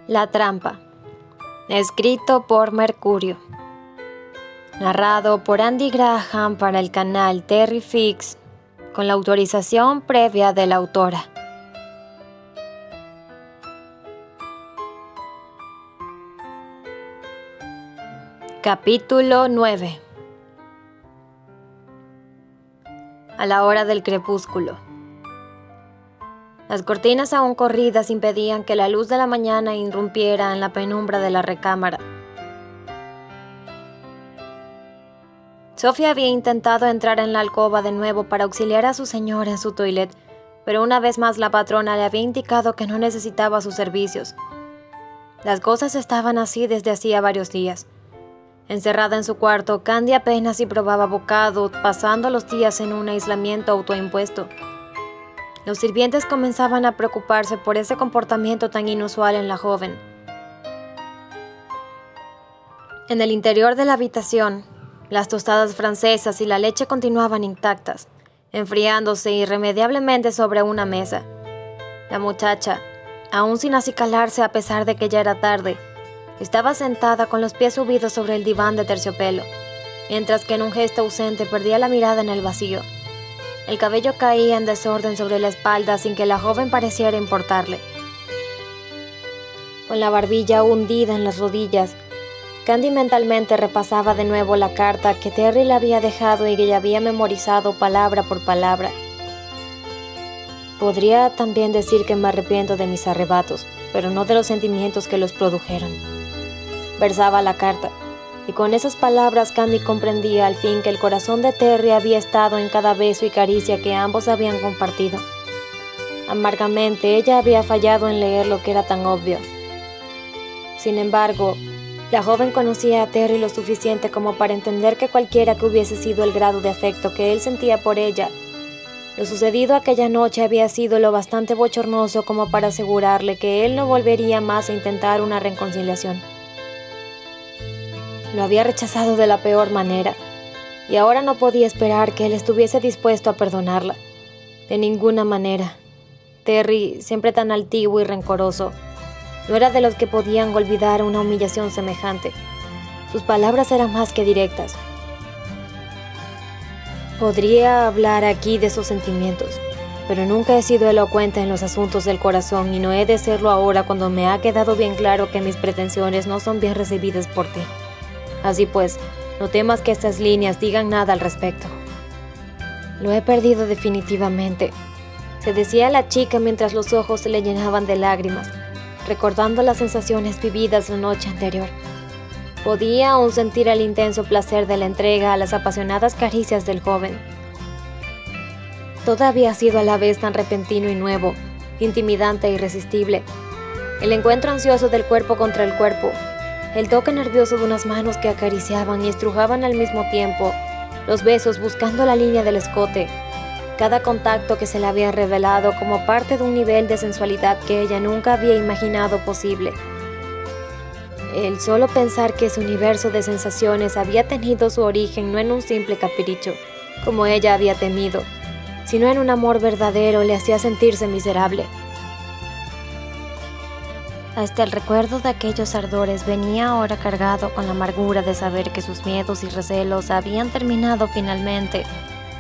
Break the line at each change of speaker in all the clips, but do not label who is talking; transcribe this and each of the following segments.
La trampa. Escrito por Mercurio. Narrado por Andy Graham para el canal Terry Fix, con la autorización previa de la autora. Capítulo 9. A la hora del crepúsculo. Las cortinas aún corridas impedían que la luz de la mañana irrumpiera en la penumbra de la recámara. Sofía había intentado entrar en la alcoba de nuevo para auxiliar a su señora en su toilette, pero una vez más la patrona le había indicado que no necesitaba sus servicios. Las cosas estaban así desde hacía varios días. Encerrada en su cuarto, Candy apenas si probaba bocado, pasando los días en un aislamiento autoimpuesto. Los sirvientes comenzaban a preocuparse por ese comportamiento tan inusual en la joven. En el interior de la habitación, las tostadas francesas y la leche continuaban intactas, enfriándose irremediablemente sobre una mesa. La muchacha, aún sin acicalarse a pesar de que ya era tarde, estaba sentada con los pies subidos sobre el diván de terciopelo, mientras que en un gesto ausente perdía la mirada en el vacío. El cabello caía en desorden sobre la espalda sin que la joven pareciera importarle. Con la barbilla hundida en las rodillas, Candy mentalmente repasaba de nuevo la carta que Terry le había dejado y que ella había memorizado palabra por palabra. Podría también decir que me arrepiento de mis arrebatos, pero no de los sentimientos que los produjeron. Versaba la carta, y con esas palabras Candy comprendía al fin que el corazón de Terry había estado en cada beso y caricia que ambos habían compartido. Amargamente ella había fallado en leer lo que era tan obvio. Sin embargo, la joven conocía a Terry lo suficiente como para entender que cualquiera que hubiese sido el grado de afecto que él sentía por ella, lo sucedido aquella noche había sido lo bastante bochornoso como para asegurarle que él no volvería más a intentar una reconciliación. Lo había rechazado de la peor manera, y ahora no podía esperar que él estuviese dispuesto a perdonarla. De ninguna manera. Terry, siempre tan altivo y rencoroso, no era de los que podían olvidar una humillación semejante. Sus palabras eran más que directas. Podría hablar aquí de sus sentimientos, pero nunca he sido elocuente en los asuntos del corazón y no he de serlo ahora cuando me ha quedado bien claro que mis pretensiones no son bien recibidas por ti. Así pues, no temas que estas líneas digan nada al respecto. Lo he perdido definitivamente, se decía la chica mientras los ojos se le llenaban de lágrimas, recordando las sensaciones vividas la noche anterior. Podía aún sentir el intenso placer de la entrega a las apasionadas caricias del joven. Todo había sido a la vez tan repentino y nuevo, intimidante e irresistible. El encuentro ansioso del cuerpo contra el cuerpo, el toque nervioso de unas manos que acariciaban y estrujaban al mismo tiempo, los besos buscando la línea del escote, cada contacto que se le había revelado como parte de un nivel de sensualidad que ella nunca había imaginado posible. El solo pensar que ese universo de sensaciones había tenido su origen no en un simple capricho, como ella había temido, sino en un amor verdadero le hacía sentirse miserable. Hasta el recuerdo de aquellos ardores venía ahora cargado con la amargura de saber que sus miedos y recelos habían terminado finalmente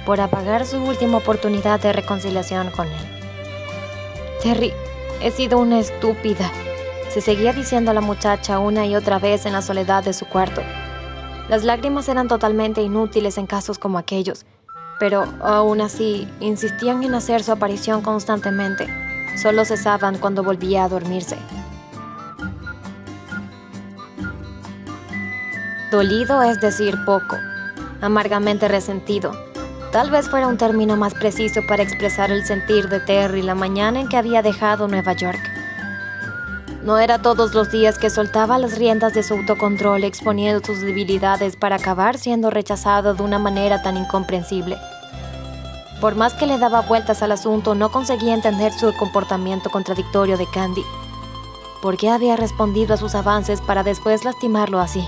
por apagar su última oportunidad de reconciliación con él. Terry, he sido una estúpida, se seguía diciendo a la muchacha una y otra vez en la soledad de su cuarto. Las lágrimas eran totalmente inútiles en casos como aquellos, pero aún así insistían en hacer su aparición constantemente. Solo cesaban cuando volvía a dormirse. Dolido es decir poco, amargamente resentido. Tal vez fuera un término más preciso para expresar el sentir de Terry la mañana en que había dejado Nueva York. No era todos los días que soltaba las riendas de su autocontrol exponiendo sus debilidades para acabar siendo rechazado de una manera tan incomprensible. Por más que le daba vueltas al asunto, no conseguía entender su comportamiento contradictorio de Candy. ¿Por qué había respondido a sus avances para después lastimarlo así?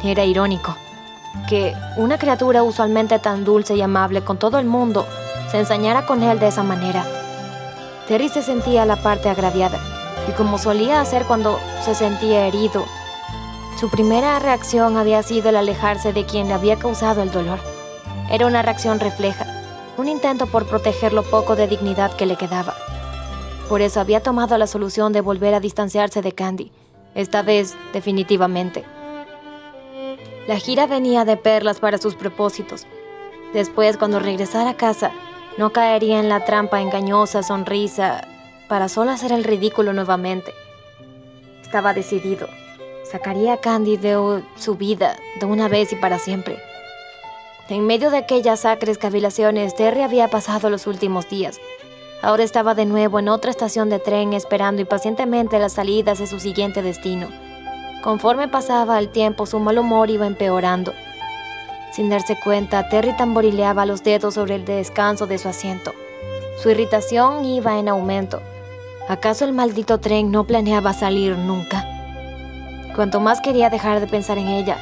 Era irónico que una criatura usualmente tan dulce y amable con todo el mundo se ensañara con él de esa manera. Terry se sentía a la parte agraviada. y como solía hacer cuando se sentía herido, su primera reacción había sido el alejarse de quien le había causado el dolor. Era una reacción refleja, un intento por proteger lo poco de dignidad que le quedaba. Por eso había tomado la solución de volver a distanciarse de Candy, esta vez definitivamente. La gira venía de perlas para sus propósitos. Después, cuando regresara a casa, no caería en la trampa engañosa sonrisa para solo hacer el ridículo nuevamente. Estaba decidido. Sacaría a Candy de su vida de una vez y para siempre. En medio de aquellas acres cavilaciones, Terry había pasado los últimos días. Ahora estaba de nuevo en otra estación de tren esperando impacientemente las salidas de su siguiente destino. Conforme pasaba el tiempo, su mal humor iba empeorando. Sin darse cuenta, Terry tamborileaba los dedos sobre el descanso de su asiento. Su irritación iba en aumento. ¿Acaso el maldito tren no planeaba salir nunca? Cuanto más quería dejar de pensar en ella,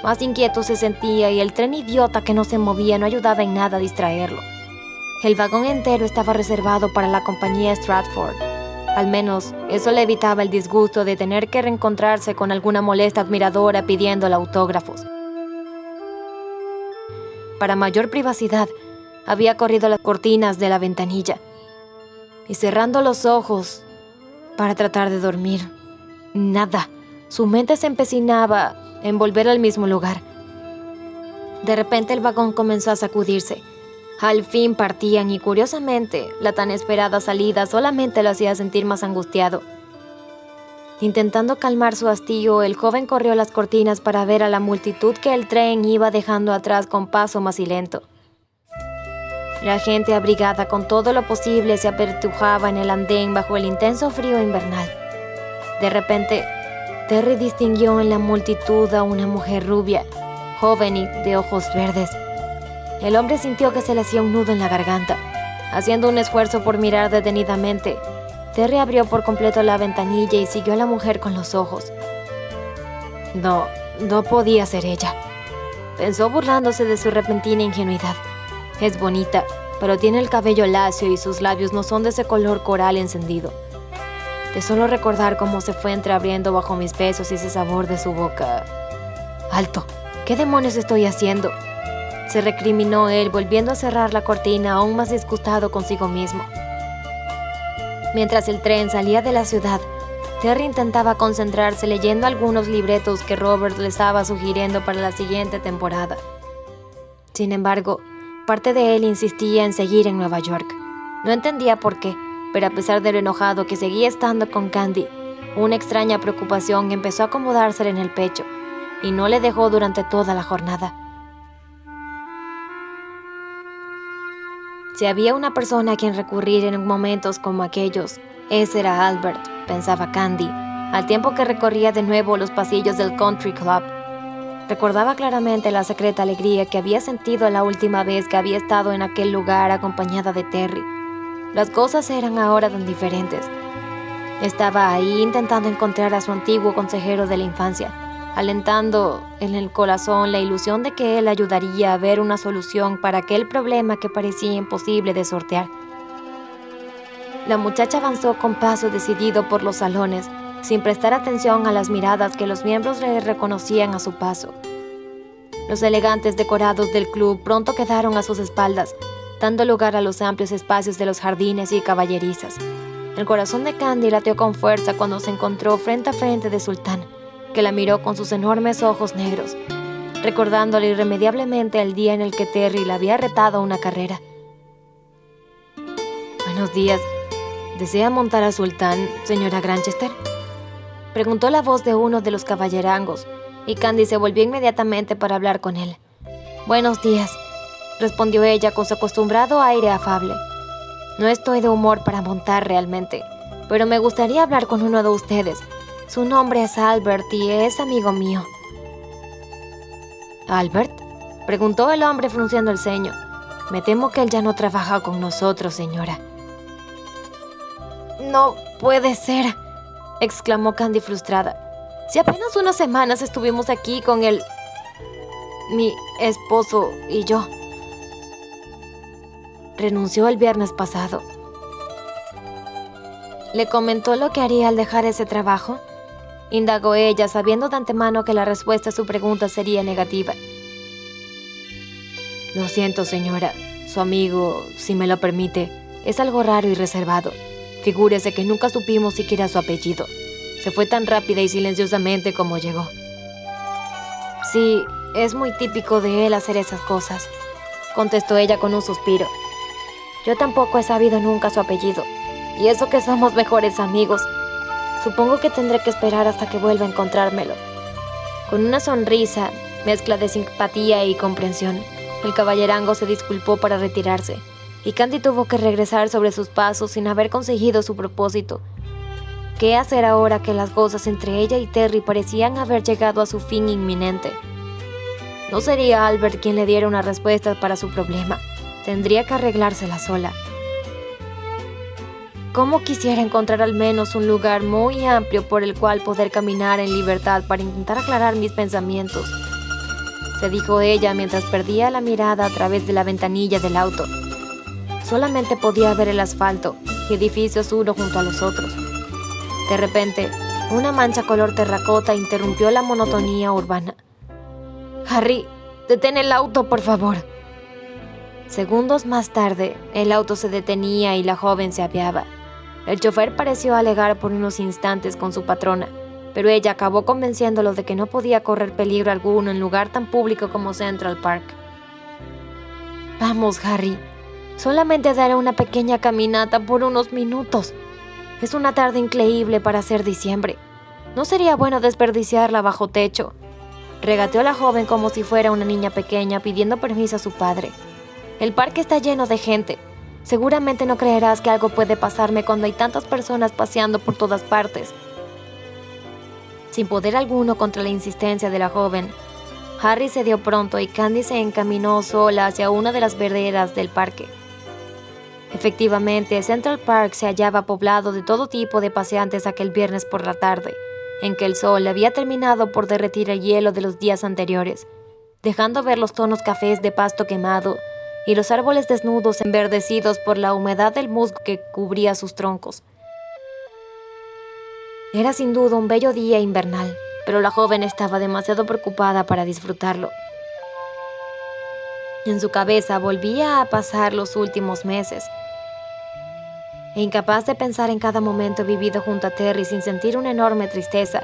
más inquieto se sentía y el tren idiota que no se movía no ayudaba en nada a distraerlo. El vagón entero estaba reservado para la compañía Stratford. Al menos, eso le evitaba el disgusto de tener que reencontrarse con alguna molesta admiradora pidiéndole autógrafos. Para mayor privacidad, había corrido las cortinas de la ventanilla y cerrando los ojos para tratar de dormir. Nada. Su mente se empecinaba en volver al mismo lugar. De repente el vagón comenzó a sacudirse. Al fin partían y curiosamente, la tan esperada salida solamente lo hacía sentir más angustiado. Intentando calmar su hastío, el joven corrió las cortinas para ver a la multitud que el tren iba dejando atrás con paso macilento. La gente abrigada con todo lo posible se apertujaba en el andén bajo el intenso frío invernal. De repente, Terry distinguió en la multitud a una mujer rubia, joven y de ojos verdes. El hombre sintió que se le hacía un nudo en la garganta. Haciendo un esfuerzo por mirar detenidamente, Terry abrió por completo la ventanilla y siguió a la mujer con los ojos. No podía ser ella. Pensó burlándose de su repentina ingenuidad. Es bonita, pero tiene el cabello lacio y sus labios no son de ese color coral encendido. De solo recordar cómo se fue entreabriendo bajo mis besos y ese sabor de su boca. ¡Alto! ¿Qué demonios estoy haciendo?, se recriminó él, volviendo a cerrar la cortina, aún más disgustado consigo mismo. Mientras el tren salía de la ciudad, Terry intentaba concentrarse leyendo algunos libretos que Robert le estaba sugiriendo para la siguiente temporada. Sin embargo, parte de él insistía en seguir en Nueva York. No entendía por qué, pero a pesar de lo enojado que seguía estando con Candy, una extraña preocupación empezó a acomodársele en el pecho y no le dejó durante toda la jornada. Si había una persona a quien recurrir en momentos como aquellos, ese era Albert, pensaba Candy, al tiempo que recorría de nuevo los pasillos del Country Club. Recordaba claramente la secreta alegría que había sentido la última vez que había estado en aquel lugar acompañada de Terry. Las cosas eran ahora tan diferentes. Estaba ahí intentando encontrar a su antiguo consejero de la infancia, alentando en el corazón la ilusión de que él ayudaría a ver una solución para aquel problema que parecía imposible de sortear. La muchacha avanzó con paso decidido por los salones, sin prestar atención a las miradas que los miembros le reconocían a su paso. Los elegantes decorados del club pronto quedaron a sus espaldas, dando lugar a los amplios espacios de los jardines y caballerizas. El corazón de Candy latió con fuerza cuando se encontró frente a frente de Sultán, que la miró con sus enormes ojos negros, recordándole irremediablemente el día en el que Terry la había retado a una carrera. «Buenos días. ¿Desea montar a Sultán, señora Granchester?», preguntó la voz de uno de los caballerangos, y Candy se volvió inmediatamente para hablar con él. «Buenos días», respondió ella con su acostumbrado aire afable. «No estoy de humor para montar realmente, pero me gustaría hablar con uno de ustedes. Su nombre es Albert y es amigo mío». «¿Albert?», preguntó el hombre frunciendo el ceño. «Me temo que él ya no trabaja con nosotros, señora». «No puede ser», exclamó Candy frustrada. «Si apenas unas semanas estuvimos aquí con mi esposo y yo. Renunció el viernes pasado». ¿Le comentó lo que haría al dejar ese trabajo?, indagó ella, sabiendo de antemano que la respuesta a su pregunta sería negativa.
Lo siento, señora. Su amigo, si me lo permite, es algo raro y reservado. Figúrese que nunca supimos siquiera su apellido. Se fue tan rápida y silenciosamente como llegó.
Sí, es muy típico de él hacer esas cosas, contestó ella con un suspiro. Yo tampoco he sabido nunca su apellido, y eso que somos mejores amigos. Supongo que tendré que esperar hasta que vuelva a encontrármelo. Con una sonrisa, mezcla de simpatía y comprensión, el caballerango se disculpó para retirarse, y Candy tuvo que regresar sobre sus pasos sin haber conseguido su propósito. ¿Qué hacer ahora que las cosas entre ella y Terry parecían haber llegado a su fin inminente? No sería Albert quien le diera una respuesta para su problema. Tendría que arreglársela sola. ¿Cómo quisiera encontrar al menos un lugar muy amplio por el cual poder caminar en libertad para intentar aclarar mis pensamientos?, se dijo ella mientras perdía la mirada a través de la ventanilla del auto. Solamente podía ver el asfalto y edificios uno junto a los otros. De repente, una mancha color terracota interrumpió la monotonía urbana. «Harry, detén el auto, por favor». Segundos más tarde, el auto se detenía y la joven se apeaba. El chofer pareció alegar por unos instantes con su patrona, pero ella acabó convenciéndolo de que no podía correr peligro alguno en lugar tan público como Central Park. «Vamos, Harry, solamente daré una pequeña caminata por unos minutos. Es una tarde increíble para ser diciembre. No sería bueno desperdiciarla bajo techo», regateó la joven como si fuera una niña pequeña pidiendo permiso a su padre. «El parque está lleno de gente. Seguramente no creerás que algo puede pasarme cuando hay tantas personas paseando por todas partes». Sin poder alguno contra la insistencia de la joven, Harry cedió pronto y Candy se encaminó sola hacia una de las veredas del parque. Efectivamente, Central Park se hallaba poblado de todo tipo de paseantes aquel viernes por la tarde, en que el sol había terminado por derretir el hielo de los días anteriores, dejando ver los tonos cafés de pasto quemado y los árboles desnudos enverdecidos por la humedad del musgo que cubría sus troncos. Era sin duda un bello día invernal, pero la joven estaba demasiado preocupada para disfrutarlo. En su cabeza volvía a pasar los últimos meses, e incapaz de pensar en cada momento vivido junto a Terry sin sentir una enorme tristeza,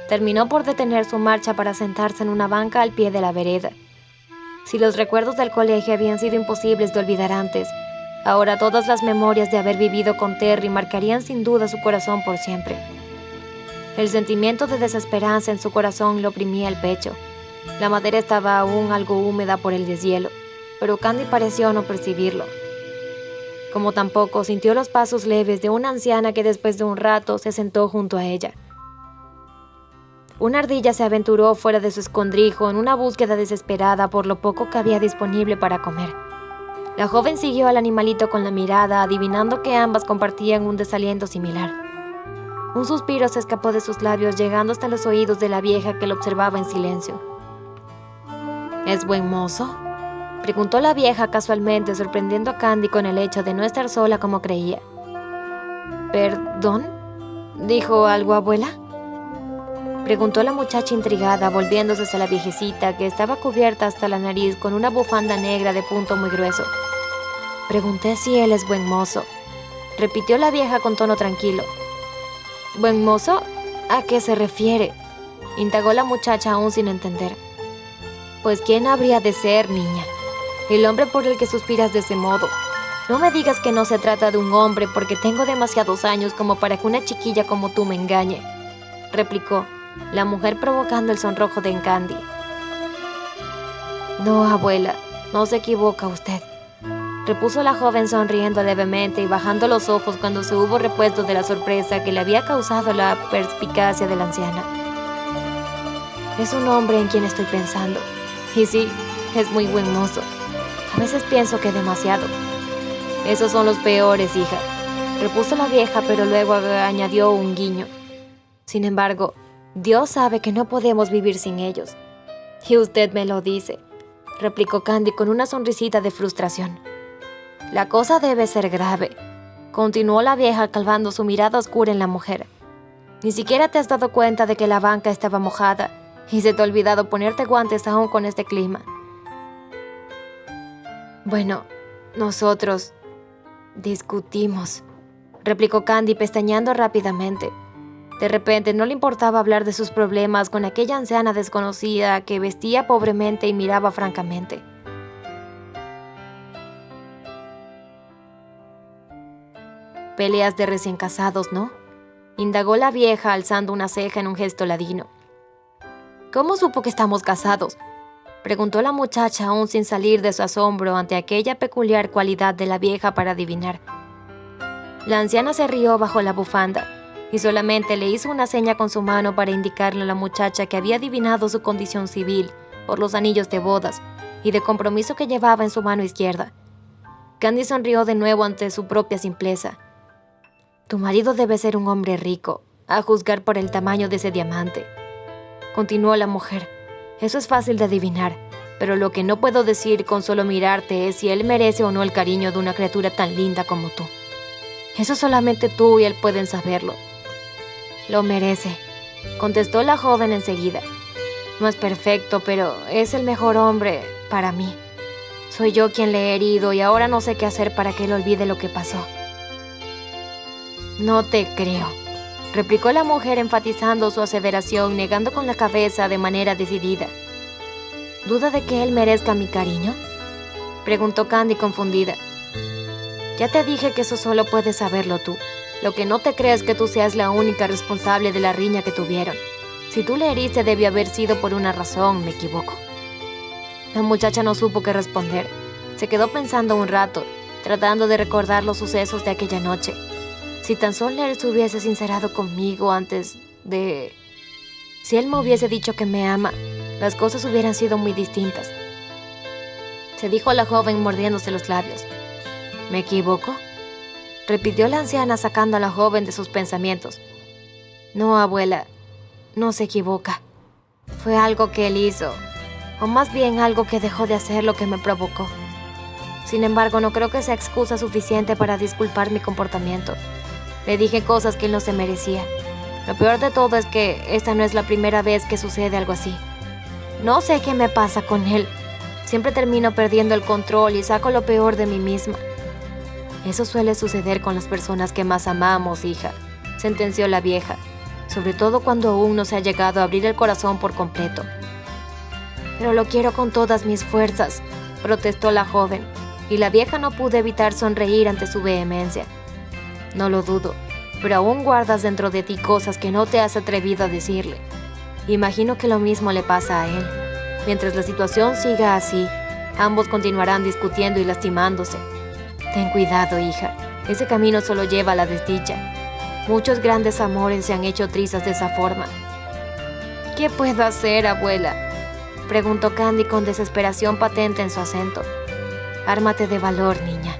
terminó por detener su marcha para sentarse en una banca al pie de la vereda. Si los recuerdos del colegio habían sido imposibles de olvidar antes, ahora todas las memorias de haber vivido con Terry marcarían sin duda su corazón por siempre. El sentimiento de desesperanza en su corazón le oprimía el pecho. La madera estaba aún algo húmeda por el deshielo, pero Candy pareció no percibirlo. Como tampoco sintió los pasos leves de una anciana que después de un rato se sentó junto a ella. Una ardilla se aventuró fuera de su escondrijo en una búsqueda desesperada por lo poco que había disponible para comer. La joven siguió al animalito con la mirada, adivinando que ambas compartían un desaliento similar. Un suspiro se escapó de sus labios, llegando hasta los oídos de la vieja que lo observaba en silencio. «¿Es buen mozo?», preguntó la vieja casualmente, sorprendiendo a Candy con el hecho de no estar sola como creía. «¿Perdón? ¿Dijo algo, abuela?», preguntó la muchacha intrigada, volviéndose hacia la viejecita, que estaba cubierta hasta la nariz con una bufanda negra de punto muy grueso. «Pregunté si él es buen mozo», repitió la vieja con tono tranquilo. «¿Buen mozo? ¿A qué se refiere?», indagó la muchacha aún sin entender. «Pues ¿quién habría de ser, niña? El hombre por el que suspiras de ese modo. No me digas que no se trata de un hombre, porque tengo demasiados años como para que una chiquilla como tú me engañe», replicó la mujer, provocando el sonrojo de Candy. «No, abuela, no se equivoca usted», repuso la joven sonriendo levemente y bajando los ojos cuando se hubo repuesto de la sorpresa que le había causado la perspicacia de la anciana. «Es un hombre en quien estoy pensando. Y sí, es muy buen mozo. A veces pienso que demasiado». «Esos son los peores, hija», repuso la vieja, pero luego añadió un guiño. «Sin embargo, Dios sabe que no podemos vivir sin ellos». «Y usted me lo dice», replicó Candy con una sonrisita de frustración. «La cosa debe ser grave. continuó la vieja clavando su mirada oscura en la mujer. Ni siquiera te has dado cuenta de que la banca estaba mojada y se te ha olvidado ponerte guantes aún con este clima.
Bueno, nosotros discutimos, replicó Candy pestañeando rápidamente. De repente no le importaba hablar de sus problemas con aquella anciana desconocida que vestía pobremente y miraba francamente. Peleas de recién casados, ¿no? Indagó la vieja alzando una ceja en un gesto ladino. ¿Cómo supo que estamos casados?, preguntó la muchacha aún sin salir de su asombro ante aquella peculiar cualidad de la vieja para adivinar. La anciana se rió bajo la bufanda y solamente le hizo una seña con su mano para indicarle a la muchacha que había adivinado su condición civil por los anillos de bodas y de compromiso que llevaba en su mano izquierda. Candy sonrió de nuevo ante su propia simpleza. Tu marido debe ser un hombre rico, a juzgar por el tamaño de ese diamante, continuó la mujer. Eso es fácil de adivinar, pero lo que no puedo decir con solo mirarte es si él merece o no el cariño de una criatura tan linda como tú. Eso solamente tú y él pueden saberlo. Lo merece, contestó la joven enseguida. No es perfecto, pero es el mejor hombre para mí. Soy yo quien le he herido y ahora no sé qué hacer para que él olvide lo que pasó. No te creo, replicó la mujer enfatizando su aseveración, negando con la cabeza de manera decidida. ¿Duda de que él merezca mi cariño?, preguntó Candy confundida. Ya te dije que eso solo puedes saberlo tú. Lo que no te creo es que tú seas la única responsable de la riña que tuvieron. Si tú le heriste debió haber sido por una razón, me equivoco. La muchacha no supo qué responder. Se quedó pensando un rato, tratando de recordar los sucesos de aquella noche. Si tan solo él se hubiese sincerado conmigo antes de... Si él me hubiese dicho que me ama, las cosas hubieran sido muy distintas. Se dijo la joven mordiéndose los labios. ¿Me equivoco?, repitió la anciana sacando a la joven de sus pensamientos. No, abuela, no se equivoca. Fue algo que él hizo, o más bien algo que dejó de hacer lo que me provocó. Sin embargo, no creo que sea excusa suficiente para disculpar mi comportamiento. Le dije cosas que él no se merecía. Lo peor de todo es que esta no es la primera vez que sucede algo así. No sé qué me pasa con él. Siempre termino perdiendo el control y saco lo peor de mí misma. Eso suele suceder con las personas que más amamos, hija, sentenció la vieja, sobre todo cuando aún no se ha llegado a abrir el corazón por completo. Pero lo quiero con todas mis fuerzas, protestó la joven, y la vieja no pudo evitar sonreír ante su vehemencia. No lo dudo, pero aún guardas dentro de ti cosas que no te has atrevido a decirle. Imagino que lo mismo le pasa a él. Mientras la situación siga así, ambos continuarán discutiendo y lastimándose. Ten cuidado, hija. Ese camino solo lleva a la desdicha. Muchos grandes amores se han hecho trizas de esa forma. ¿Qué puedo hacer, abuela?, preguntó Candy con desesperación patente en su acento. Ármate de valor, niña,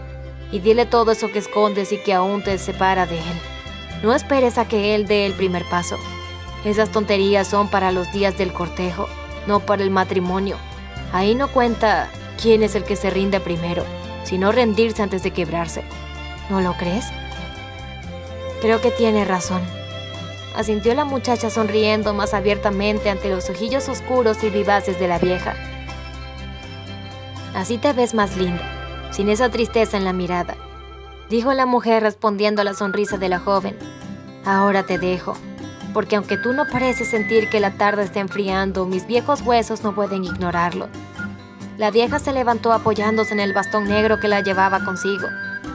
y dile todo eso que escondes y que aún te separa de él. No esperes a que él dé el primer paso. Esas tonterías son para los días del cortejo, no para el matrimonio. Ahí no cuenta quién es el que se rinde primero, sino rendirse antes de quebrarse. ¿No lo crees? Creo que tiene razón, asintió la muchacha sonriendo más abiertamente ante los ojillos oscuros y vivaces de la vieja. Así te ves más linda, sin esa tristeza en la mirada, dijo la mujer respondiendo a la sonrisa de la joven. Ahora te dejo, porque aunque tú no pareces sentir que la tarde está enfriando, mis viejos huesos no pueden ignorarlo. La vieja se levantó apoyándose en el bastón negro que la llevaba consigo,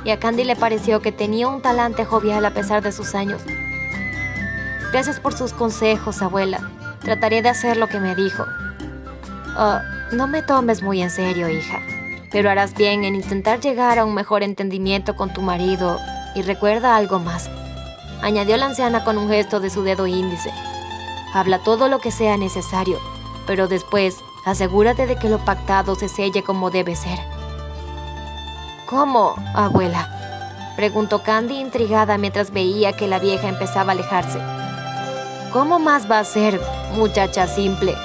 y a Candy le pareció que tenía un talante jovial a pesar de sus años. Gracias por sus consejos, abuela. Trataré de hacer lo que me dijo. No me tomes muy en serio, hija, pero harás bien en intentar llegar a un mejor entendimiento con tu marido, y recuerda algo más, añadió la anciana con un gesto de su dedo índice. Habla todo lo que sea necesario, pero después asegúrate de que lo pactado se selle como debe ser. ¿Cómo, abuela?, preguntó Candy intrigada mientras veía que la vieja empezaba a alejarse. ¿Cómo más va a ser, muchacha simple?,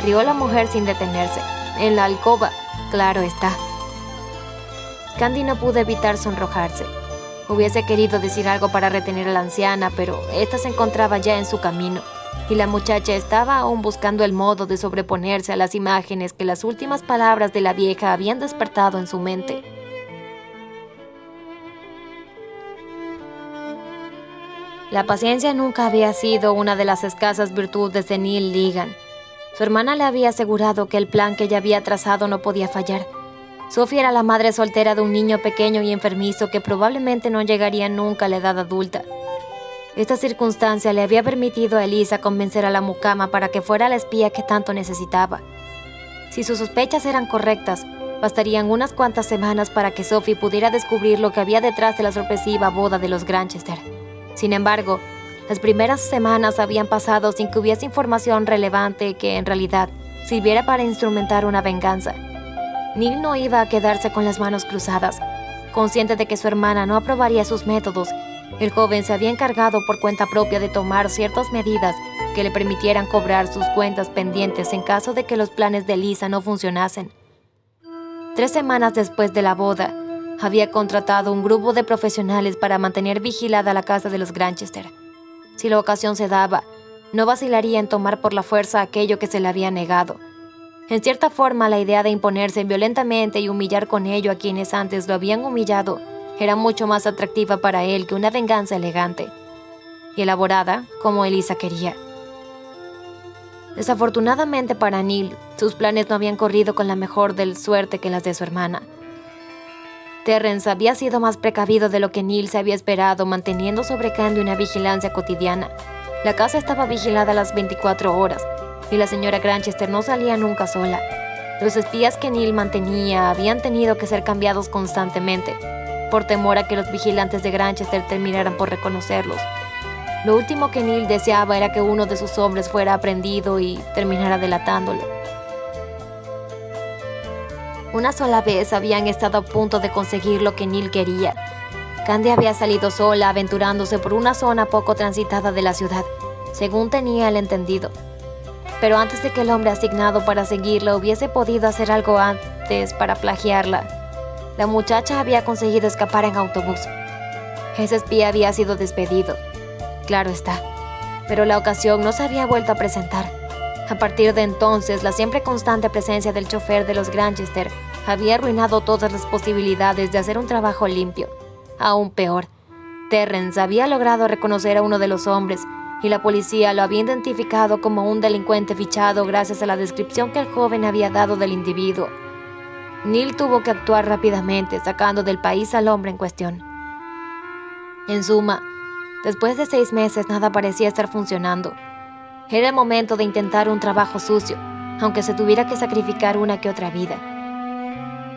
rió la mujer sin detenerse. En la alcoba, claro está. Candy no pudo evitar sonrojarse. Hubiese querido decir algo para retener a la anciana, pero ésta se encontraba ya en su camino, y la muchacha estaba aún buscando el modo de sobreponerse a las imágenes que las últimas palabras de la vieja habían despertado en su mente. La paciencia nunca había sido una de las escasas virtudes de Neil Ligan. Su hermana le había asegurado que el plan que ella había trazado no podía fallar. Sophie era la madre soltera de un niño pequeño y enfermizo que probablemente no llegaría nunca a la edad adulta. Esta circunstancia le había permitido a Elisa convencer a la mucama para que fuera la espía que tanto necesitaba. Si sus sospechas eran correctas, bastarían unas cuantas semanas para que Sophie pudiera descubrir lo que había detrás de la sorpresiva boda de los Granchester. Sin embargo, las primeras semanas habían pasado sin que hubiese información relevante que, en realidad, sirviera para instrumentar una venganza. Neil no iba a quedarse con las manos cruzadas. Consciente de que su hermana no aprobaría sus métodos, el joven se había encargado por cuenta propia de tomar ciertas medidas que le permitieran cobrar sus cuentas pendientes en caso de que los planes de Elisa no funcionasen. 3 semanas después de la boda, había contratado un grupo de profesionales para mantener vigilada la casa de los Granchester. Si la ocasión se daba, no vacilaría en tomar por la fuerza aquello que se le había negado. En cierta forma, la idea de imponerse violentamente y humillar con ello a quienes antes lo habían humillado era mucho más atractiva para él que una venganza elegante y elaborada como Elisa quería. Desafortunadamente para Neil, sus planes no habían corrido con la mejor suerte que las de su hermana. Terrence había sido más precavido de lo que Neil se había esperado, manteniendo sobre Candy una vigilancia cotidiana. La casa estaba vigilada a las 24 horas, y la señora Granchester no salía nunca sola. Los espías que Neil mantenía habían tenido que ser cambiados constantemente, por temor a que los vigilantes de Granchester terminaran por reconocerlos. Lo último que Neil deseaba era que uno de sus hombres fuera aprehendido y terminara delatándolo. Una sola vez habían estado a punto de conseguir lo que Neil quería. Candy había salido sola, aventurándose por una zona poco transitada de la ciudad, según tenía el entendido. Pero antes de que el hombre asignado para seguirla hubiese podido hacer algo antes para plagiarla, la muchacha había conseguido escapar en autobús. Ese espía había sido despedido, claro está, pero la ocasión no se había vuelto a presentar. A partir de entonces, la siempre constante presencia del chofer de los Granchester había arruinado todas las posibilidades de hacer un trabajo limpio. Aún peor, Terrence había logrado reconocer a uno de los hombres y la policía lo había identificado como un delincuente fichado gracias a la descripción que el joven había dado del individuo. Neil tuvo que actuar rápidamente, sacando del país al hombre en cuestión. En suma, después de 6 meses nada parecía estar funcionando. Era el momento de intentar un trabajo sucio, aunque se tuviera que sacrificar una que otra vida.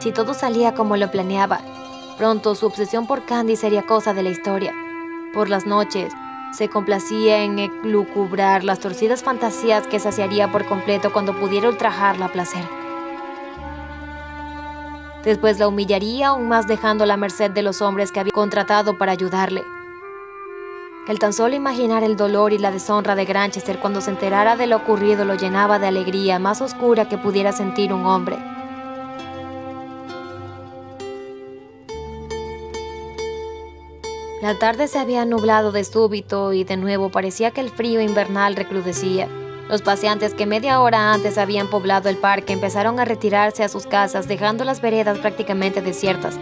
Si todo salía como lo planeaba, pronto su obsesión por Candy sería cosa de la historia. Por las noches, se complacía en elucubrar las torcidas fantasías que saciaría por completo cuando pudiera ultrajarla a placer. Después la humillaría aún más dejándola a merced de los hombres que había contratado para ayudarle. El tan solo imaginar el dolor y la deshonra de Granchester cuando se enterara de lo ocurrido lo llenaba de alegría más oscura que pudiera sentir un hombre. La tarde se había nublado de súbito y de nuevo parecía que el frío invernal recrudecía. Los paseantes que media hora antes habían poblado el parque empezaron a retirarse a sus casas, dejando las veredas prácticamente desiertas.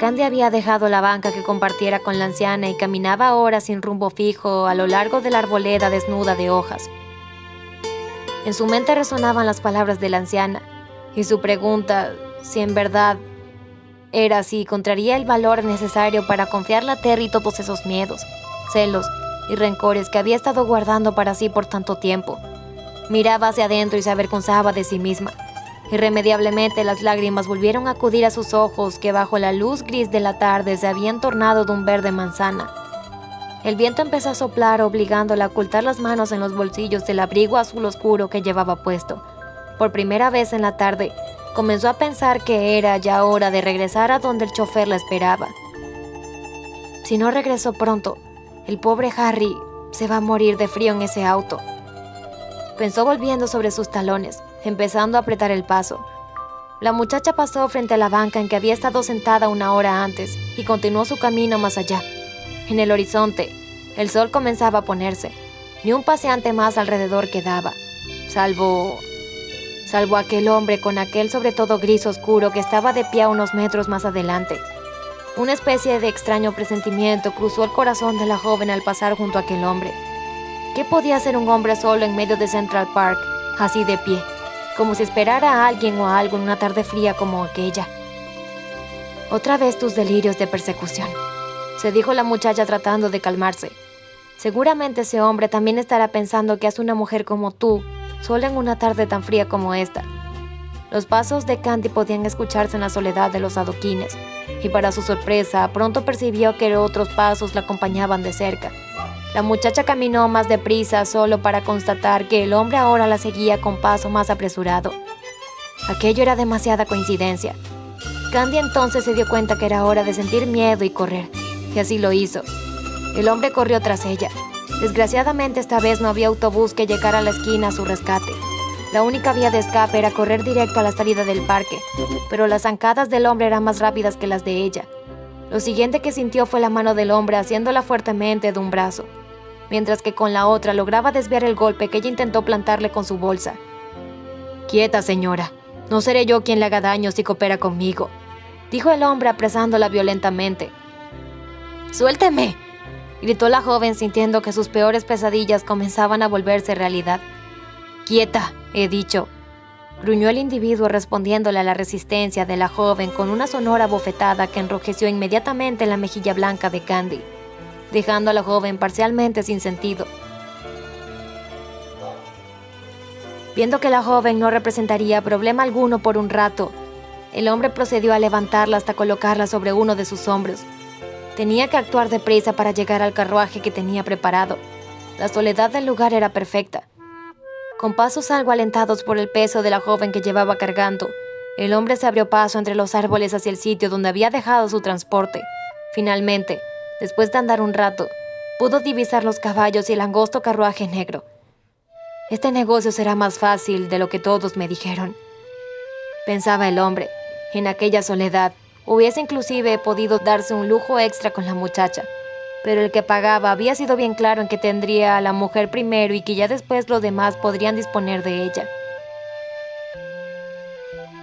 Candy había dejado la banca que compartiera con la anciana y caminaba ahora sin rumbo fijo a lo largo de la arboleda desnuda de hojas. En su mente resonaban las palabras de la anciana y su pregunta, si en verdad era así, encontraría el valor necesario para confiarle a Terry todos esos miedos, celos y rencores que había estado guardando para sí por tanto tiempo. Miraba hacia adentro y se avergonzaba de sí misma. Irremediablemente las lágrimas volvieron a acudir a sus ojos que bajo la luz gris de la tarde se habían tornado de un verde manzana. El viento empezó a soplar obligándola a ocultar las manos en los bolsillos del abrigo azul oscuro que llevaba puesto. Por primera vez en la tarde, comenzó a pensar que era ya hora de regresar a donde el chofer la esperaba. Si no regresó pronto, el pobre Harry se va a morir de frío en ese auto. Pensó volviendo sobre sus talones, empezando a apretar el paso. La muchacha pasó frente a la banca en que había estado sentada una hora antes y continuó su camino más allá. En el horizonte, el sol comenzaba a ponerse. Ni un paseante más alrededor quedaba, salvo aquel hombre con aquel sobre todo gris oscuro que estaba de pie a unos metros más adelante. Una especie de extraño presentimiento cruzó el corazón de la joven al pasar junto a aquel hombre. ¿Qué podía hacer un hombre solo en medio de Central Park, así de pie, como si esperara a alguien o a algo en una tarde fría como aquella? Otra vez tus delirios de persecución, se dijo la muchacha tratando de calmarse. Seguramente ese hombre también estará pensando que es una mujer como tú, sola en una tarde tan fría como esta. Los pasos de Candy podían escucharse en la soledad de los adoquines, y para su sorpresa, pronto percibió que otros pasos la acompañaban de cerca. La muchacha caminó más deprisa solo para constatar que el hombre ahora la seguía con paso más apresurado. Aquello era demasiada coincidencia. Candy entonces se dio cuenta que era hora de sentir miedo y correr, y así lo hizo. El hombre corrió tras ella. Desgraciadamente esta vez no había autobús que llegara a la esquina a su rescate. La única vía de escape era correr directo a la salida del parque, pero las zancadas del hombre eran más rápidas que las de ella. Lo siguiente que sintió fue la mano del hombre haciéndola fuertemente de un brazo, mientras que con la otra lograba desviar el golpe que ella intentó plantarle con su bolsa. «Quieta, señora. No seré yo quien le haga daño si coopera conmigo», dijo el hombre apresándola violentamente. «¡Suélteme!», gritó la joven sintiendo que sus peores pesadillas comenzaban a volverse realidad. «Quieta, he dicho», gruñó el individuo respondiéndole a la resistencia de la joven con una sonora bofetada que enrojeció inmediatamente la mejilla blanca de Candy, dejando a la joven parcialmente sin sentido. Viendo que la joven no representaría problema alguno por un rato, el hombre procedió a levantarla hasta colocarla sobre uno de sus hombros. Tenía que actuar deprisa para llegar al carruaje que tenía preparado. La soledad del lugar era perfecta. Con pasos algo alentados por el peso de la joven que llevaba cargando, el hombre se abrió paso entre los árboles hacia el sitio donde había dejado su transporte. Finalmente, después de andar un rato, pudo divisar los caballos y el angosto carruaje negro. «Este negocio será más fácil de lo que todos me dijeron», pensaba el hombre. En aquella soledad, hubiese inclusive podido darse un lujo extra con la muchacha, pero el que pagaba había sido bien claro en que tendría a la mujer primero y que ya después los demás podrían disponer de ella.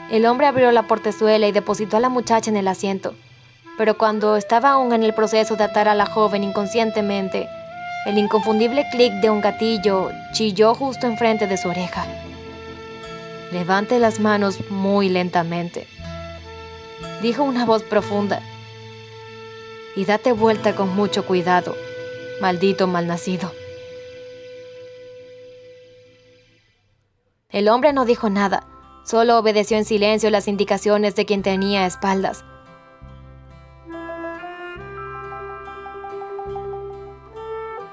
El hombre abrió la portezuela y depositó a la muchacha en el asiento, pero cuando estaba aún en el proceso de atar a la joven inconscientemente, el inconfundible clic de un gatillo chilló justo enfrente de su oreja. «Levante las manos muy lentamente», dijo una voz profunda, «y date vuelta con mucho cuidado, maldito malnacido». El hombre no dijo nada, solo obedeció en silencio las indicaciones de quien tenía espaldas.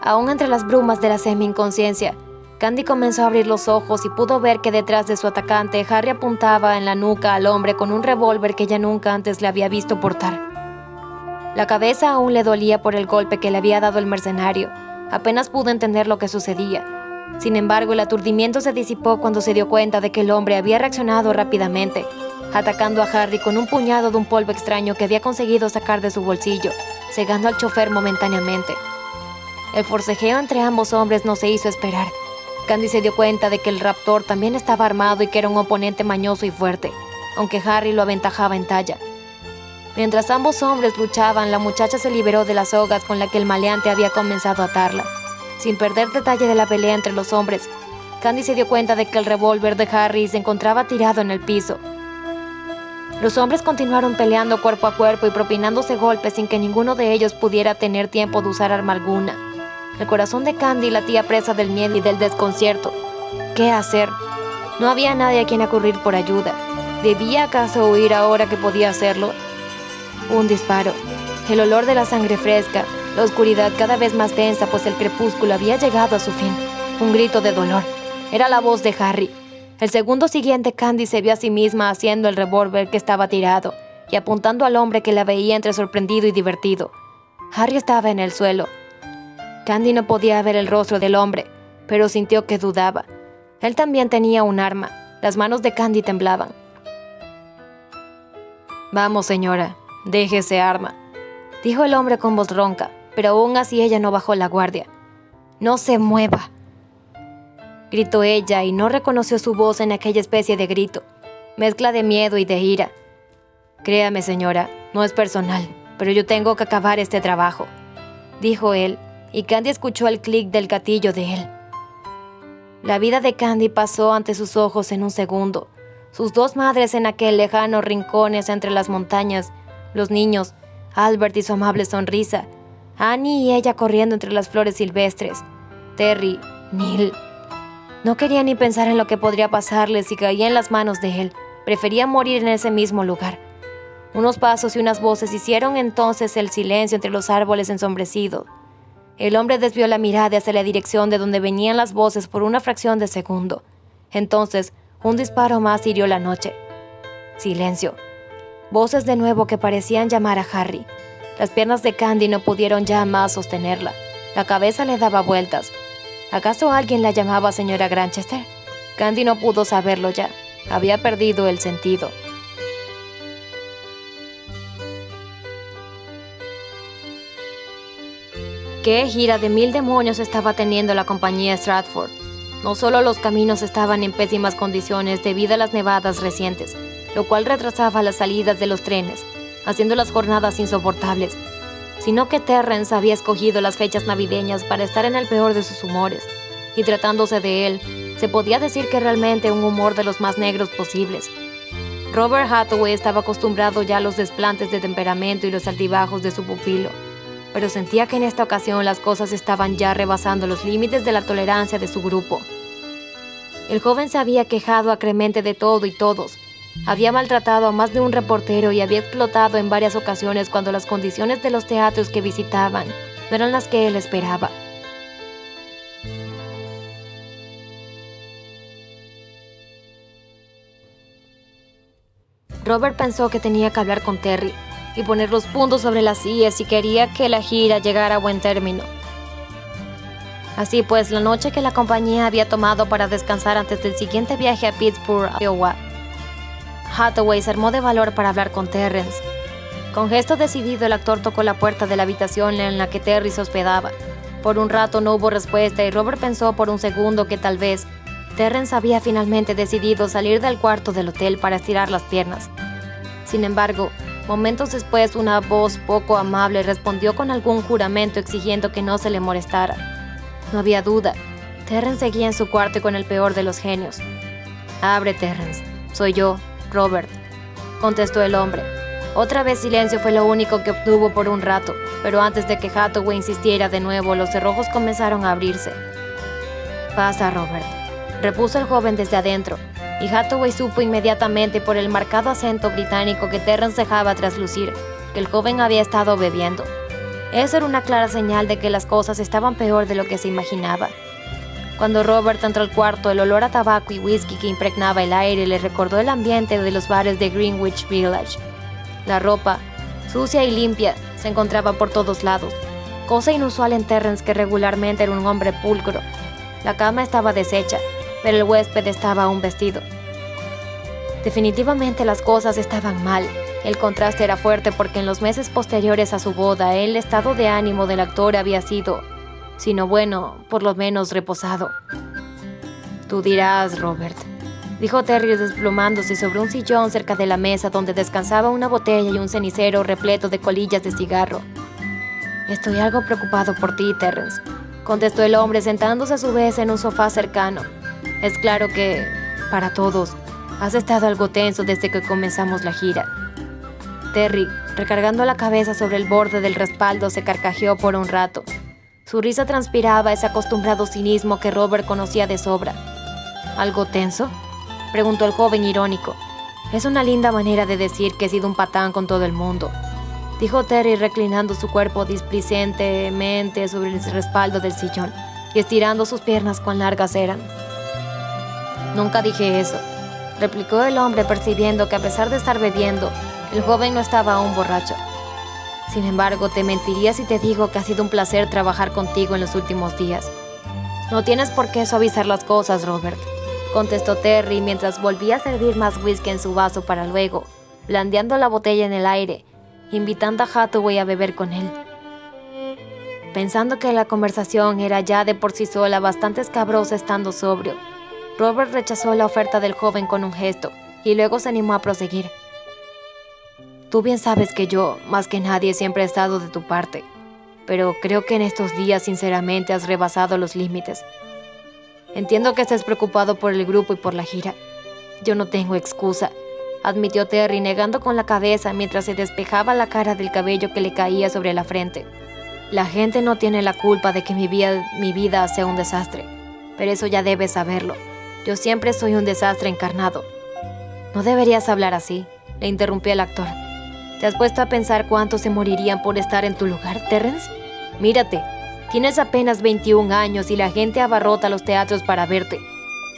Aún entre las brumas de la semi-inconsciencia, Candy comenzó a abrir los ojos y pudo ver que detrás de su atacante, Harry apuntaba en la nuca al hombre con un revólver que ella nunca antes le había visto portar. La cabeza aún le dolía por el golpe que le había dado el mercenario. Apenas pudo entender lo que sucedía. Sin embargo, el aturdimiento se disipó cuando se dio cuenta de que el hombre había reaccionado rápidamente, atacando a Harry con un puñado de un polvo extraño que había conseguido sacar de su bolsillo, cegando al chofer momentáneamente. El forcejeo entre ambos hombres no se hizo esperar. Candy se dio cuenta de que el raptor también estaba armado y que era un oponente mañoso y fuerte, aunque Harry lo aventajaba en talla. Mientras ambos hombres luchaban, la muchacha se liberó de las sogas con las que el maleante había comenzado a atarla. Sin perder detalle de la pelea entre los hombres, Candy se dio cuenta de que el revólver de Harry se encontraba tirado en el piso. Los hombres continuaron peleando cuerpo a cuerpo y propinándose golpes sin que ninguno de ellos pudiera tener tiempo de usar arma alguna. El corazón de Candy latía presa del miedo y del desconcierto. ¿Qué hacer? No había nadie a quien acudir por ayuda. ¿Debía acaso huir ahora que podía hacerlo? Un disparo. El olor de la sangre fresca. La oscuridad cada vez más densa, pues el crepúsculo había llegado a su fin. Un grito de dolor. Era la voz de Harry. El segundo siguiente, Candy se vio a sí misma haciendo el revólver que estaba tirado y apuntando al hombre que la veía entre sorprendido y divertido. Harry estaba en el suelo. Candy no podía ver el rostro del hombre, pero sintió que dudaba. Él también tenía un arma. Las manos de Candy temblaban. Vamos, señora, deje ese arma, dijo el hombre con voz ronca, pero aún así ella no bajó la guardia. No se mueva, gritó ella y no reconoció su voz en aquella especie de grito, mezcla de miedo y de ira. Créame, señora, no es personal, pero yo tengo que acabar este trabajo, dijo él, y Candy escuchó el clic del gatillo de él. La vida de Candy pasó ante sus ojos en un segundo. Sus dos madres en aquel lejano rincones entre las montañas, los niños, Albert y su amable sonrisa, Annie y ella corriendo entre las flores silvestres, Terry, Neil. No quería ni pensar en lo que podría pasarle si caía en las manos de él. Prefería morir en ese mismo lugar. Unos pasos y unas voces hicieron entonces el silencio entre los árboles ensombrecidos. El hombre desvió la mirada hacia la dirección de donde venían las voces por una fracción de segundo. Entonces, un disparo más hirió la noche. Silencio. Voces de nuevo que parecían llamar a Harry. Las piernas de Candy no pudieron ya más sostenerla. La cabeza le daba vueltas. ¿Acaso alguien la llamaba señora Granchester? Candy no pudo saberlo ya. Había perdido el sentido. ¿Qué gira de 1000 demonios estaba teniendo la compañía Stratford? No solo los caminos estaban en pésimas condiciones debido a las nevadas recientes, lo cual retrasaba las salidas de los trenes, haciendo las jornadas insoportables, sino que Terrence había escogido las fechas navideñas para estar en el peor de sus humores, y tratándose de él, se podía decir que realmente un humor de los más negros posibles. Robert Hathaway estaba acostumbrado ya a los desplantes de temperamento y los altibajos de su pupilo, pero sentía que en esta ocasión las cosas estaban ya rebasando los límites de la tolerancia de su grupo. El joven se había quejado acremente de todo y todos, había maltratado a más de un reportero y había explotado en varias ocasiones cuando las condiciones de los teatros que visitaban no eran las que él esperaba. Robert pensó que tenía que hablar con Terry y poner los puntos sobre las íes si quería que la gira llegara a buen término. Así pues, la noche que la compañía había tomado para descansar antes del siguiente viaje a Pittsburgh, Iowa, Hathaway se armó de valor para hablar con Terrence. Con gesto decidido, el actor tocó la puerta de la habitación en la que Terry se hospedaba. Por un rato no hubo respuesta y Robert pensó por un segundo que tal vez Terrence había finalmente decidido salir del cuarto del hotel para estirar las piernas. Sin embargo, momentos después, una voz poco amable respondió con algún juramento exigiendo que no se le molestara. No había duda. Terrence seguía en su cuarto y con el peor de los genios. «Abre, Terrence. Soy yo, Robert», contestó el hombre. Otra vez silencio fue lo único que obtuvo por un rato, pero antes de que Hathaway insistiera de nuevo, los cerrojos comenzaron a abrirse. «Pasa, Robert», repuso el joven desde adentro. Y Hathaway supo inmediatamente por el marcado acento británico que Terrence dejaba traslucir que el joven había estado bebiendo. Eso era una clara señal de que las cosas estaban peor de lo que se imaginaba. Cuando Robert entró al cuarto, el olor a tabaco y whisky que impregnaba el aire le recordó el ambiente de los bares de Greenwich Village. La ropa, sucia y limpia, se encontraba por todos lados, cosa inusual en Terrence, que regularmente era un hombre pulcro. La cama estaba deshecha, pero el huésped estaba aún vestido. Definitivamente las cosas estaban mal. El contraste era fuerte porque en los meses posteriores a su boda, el estado de ánimo del actor había sido, si no bueno, por lo menos reposado. «Tú dirás, Robert», dijo Terry desplomándose sobre un sillón cerca de la mesa donde descansaba una botella y un cenicero repleto de colillas de cigarro. «Estoy algo preocupado por ti, Terrence», contestó el hombre sentándose a su vez en un sofá cercano. «Es claro que, para todos, has estado algo tenso desde que comenzamos la gira». Terry, recargando la cabeza sobre el borde del respaldo, se carcajeó por un rato. Su risa transpiraba ese acostumbrado cinismo que Robert conocía de sobra. «¿Algo tenso?», preguntó el joven irónico. «Es una linda manera de decir que he sido un patán con todo el mundo», dijo Terry reclinando su cuerpo displicentemente sobre el respaldo del sillón y estirando sus piernas cuán largas eran. «Nunca dije eso», replicó el hombre percibiendo que a pesar de estar bebiendo, el joven no estaba aún borracho. «Sin embargo, te mentiría si te digo que ha sido un placer trabajar contigo en los últimos días». «No tienes por qué suavizar las cosas, Robert», contestó Terry mientras volvía a servir más whisky en su vaso para luego, blandeando la botella en el aire, invitando a Hathaway a beber con él. Pensando que la conversación era ya de por sí sola bastante escabrosa estando sobrio, Robert rechazó la oferta del joven con un gesto y luego se animó a proseguir. Tú bien sabes que yo, más que nadie, siempre he estado de tu parte, pero creo que en estos días sinceramente has rebasado los límites. Entiendo que estés preocupado por el grupo y por la gira. Yo no tengo excusa, admitió Terry negando con la cabeza mientras se despejaba la cara del cabello que le caía sobre la frente. La gente no tiene la culpa de que mi vida sea un desastre, pero eso ya debes saberlo. Yo siempre soy un desastre encarnado. No deberías hablar así, le interrumpió el actor. ¿Te has puesto a pensar cuántos se morirían por estar en tu lugar, Terrence? Mírate, tienes apenas 21 años y la gente abarrota los teatros para verte.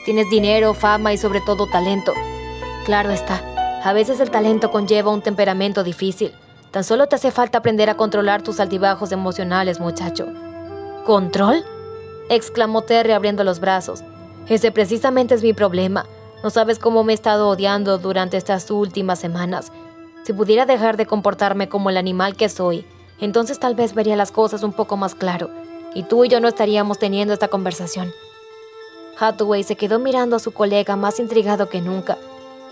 Tienes dinero, fama y sobre todo talento. Claro está, a veces el talento conlleva un temperamento difícil. Tan solo te hace falta aprender a controlar tus altibajos emocionales, muchacho. ¿Control?, exclamó Terry abriendo los brazos. Ese precisamente es mi problema. No sabes cómo me he estado odiando durante estas últimas semanas. Si pudiera dejar de comportarme como el animal que soy, entonces tal vez vería las cosas un poco más claro, y tú y yo no estaríamos teniendo esta conversación. Hathaway se quedó mirando a su colega más intrigado que nunca.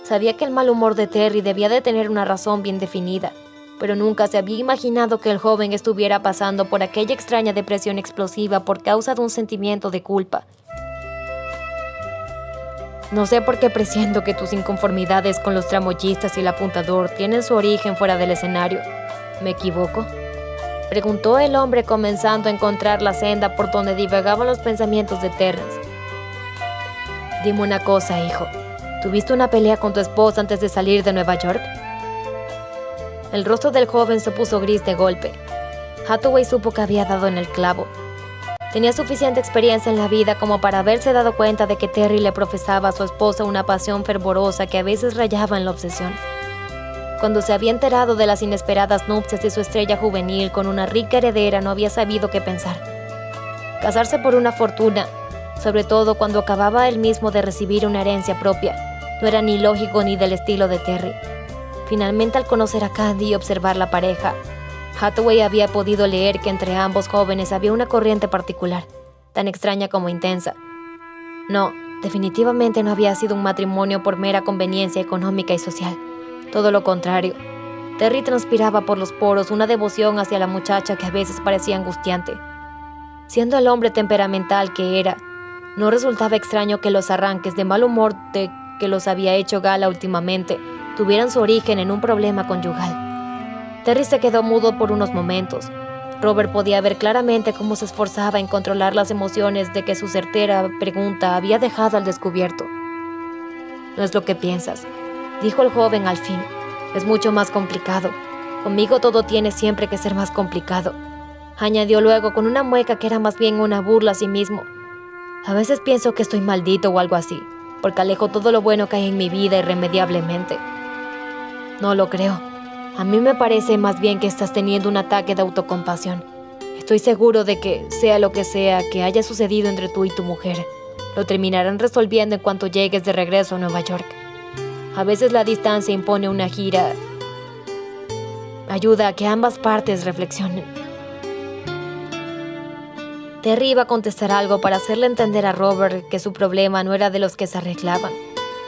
Sabía que el mal humor de Terry debía de tener una razón bien definida, pero nunca se había imaginado que el joven estuviera pasando por aquella extraña depresión explosiva por causa de un sentimiento de culpa. No sé por qué presiento que tus inconformidades con los tramoyistas y el apuntador tienen su origen fuera del escenario. ¿Me equivoco?, preguntó el hombre, comenzando a encontrar la senda por donde divagaban los pensamientos de Terrence. Dime una cosa, hijo. ¿Tuviste una pelea con tu esposa antes de salir de Nueva York? El rostro del joven se puso gris de golpe. Hathaway supo que había dado en el clavo. Tenía suficiente experiencia en la vida como para haberse dado cuenta de que Terry le profesaba a su esposa una pasión fervorosa que a veces rayaba en la obsesión. Cuando se había enterado de las inesperadas nupcias de su estrella juvenil con una rica heredera, no había sabido qué pensar. Casarse por una fortuna, sobre todo cuando acababa él mismo de recibir una herencia propia, no era ni lógico ni del estilo de Terry. Finalmente, al conocer a Candy y observar la pareja, Hathaway había podido leer que entre ambos jóvenes había una corriente particular, tan extraña como intensa. No, definitivamente no había sido un matrimonio por mera conveniencia económica y social. Todo lo contrario. Terry transpiraba por los poros una devoción hacia la muchacha que a veces parecía angustiante. Siendo el hombre temperamental que era, no resultaba extraño que los arranques de mal humor de que los había hecho gala últimamente tuvieran su origen en un problema conyugal. Terry se quedó mudo por unos momentos. Robert podía ver claramente cómo se esforzaba en controlar las emociones de que su certera pregunta había dejado al descubierto. No es lo que piensas, dijo el joven al fin. Es mucho más complicado. Conmigo todo tiene siempre que ser más complicado, añadió luego con una mueca que era más bien una burla a sí mismo. A veces pienso que estoy maldito o algo así, porque alejo todo lo bueno que hay en mi vida irremediablemente. No lo creo. A mí me parece más bien que estás teniendo un ataque de autocompasión. Estoy seguro de que, sea lo que sea que haya sucedido entre tú y tu mujer, lo terminarán resolviendo en cuanto llegues de regreso a Nueva York. A veces la distancia impone una gira. Ayuda a que ambas partes reflexionen. Terry iba a contestar algo para hacerle entender a Robert que su problema no era de los que se arreglaban.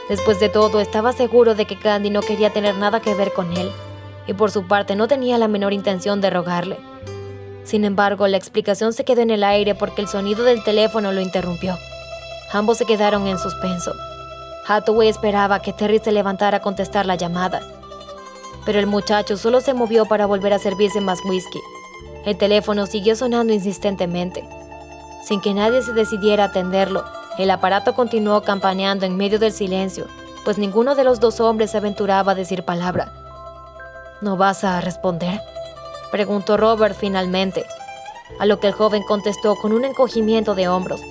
Después de todo, estaba seguro de que Candy no quería tener nada que ver con él, y por su parte no tenía la menor intención de rogarle. Sin embargo, la explicación se quedó en el aire porque el sonido del teléfono lo interrumpió. Ambos se quedaron en suspenso. Hathaway esperaba que Terry se levantara a contestar la llamada, pero el muchacho solo se movió para volver a servirse más whisky. El teléfono siguió sonando insistentemente. Sin que nadie se decidiera a atenderlo, el aparato continuó campaneando en medio del silencio, pues ninguno de los dos hombres se aventuraba a decir palabra. ¿No vas a responder?, preguntó Robert finalmente, a lo que el joven contestó con un encogimiento de hombros.